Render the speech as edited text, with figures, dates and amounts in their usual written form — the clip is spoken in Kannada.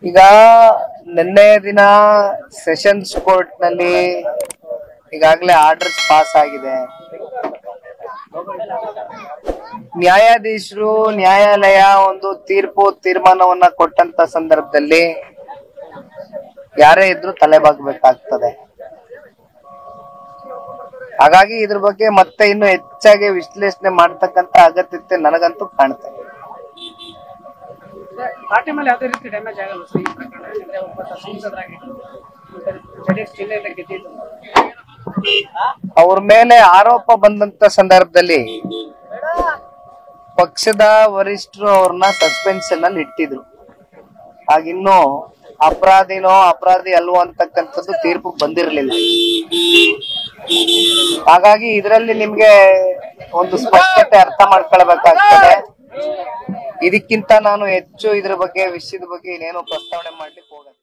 ಈಗ ನಿನ್ನೆ ದಿನ ಸೆಷನ್ಸ್ ಕೋರ್ಟ್ ನಲ್ಲಿ ಈಗಾಗಲೇ ಆರ್ಡರ್ಸ್ ಪಾಸ್ ಆಗಿದೆ. ನ್ಯಾಯಾಧೀಶರು ನ್ಯಾಯಾಲಯ ಒಂದು ತೀರ್ಮಾನವನ್ನ ಕೊಟ್ಟಂತ ಸಂದರ್ಭದಲ್ಲಿ ಯಾರೇ ಇದ್ರೂ ತಲೆಬಾಗಬೇಕಾಗ್ತದೆ. ಹಾಗಾಗಿ ಇದ್ರ ಬಗ್ಗೆ ಮತ್ತೆ ಇನ್ನು ಹೆಚ್ಚಾಗಿ ವಿಶ್ಲೇಷಣೆ ಮಾಡ್ತಕ್ಕಂತ ಅಗತ್ಯತೆ ನನಗಂತೂ ಕಾಣ್ತದೆ. ಪಾರ್ಟಿ ಮೇಲೆ ಯಾವುದೇ ರೀತಿ ಡ್ಯಾಮೇಜ್ ಆಗಲ್ಲ ಸರ್ ಈ ಪ್ರಕರಣ? ಅಂದ್ರೆ ಒಬ್ಬ ಸಂಸದರಾಗಿದ್ದು ಜೆಡಿಎಸ್ ಜಿಲ್ಲೆಯಿಂದ ಗೆದ್ದಿದ್ದು ಅವ್ರ ಮೇಲೆ ಆರೋಪ ಬಂದಂತ ಸಂದರ್ಭದಲ್ಲಿ ಪಕ್ಷದ ವರಿಷ್ಠರು ಅವ್ರನ್ನ ಸಸ್ಪೆನ್ಷನ್ ಅಲ್ಲಿ ಇಟ್ಟಿದ್ರು. ಆಗಿನ್ನು ಅಪರಾಧಿನೋ ಅಪರಾಧಿ ಅಲ್ವೋ ಅಂತಕ್ಕಂಥದ್ದು ತೀರ್ಪು ಬಂದಿರಲಿಲ್ಲ. ಹಾಗಾಗಿ ಇದರಲ್ಲಿ ನಿಮ್ಗೆ ಒಂದು ಸ್ಪಷ್ಟತೆ ಅರ್ಥ ಮಾಡ್ಕೊಳ್ಬೇಕಾಗ್ತದೆ. ಇದಕ್ಕಿಂತ ನಾನು ಹೆಚ್ಚು ಇದ್ರ ಬಗ್ಗೆ ವಿಷಯದ ಬಗ್ಗೆ ಇನ್ನೇನು ಪ್ರಸ್ತಾವನೆ ಮಾಡ್ಲಿಕ್ಕೆ ಹೋಗಲ್ಲ.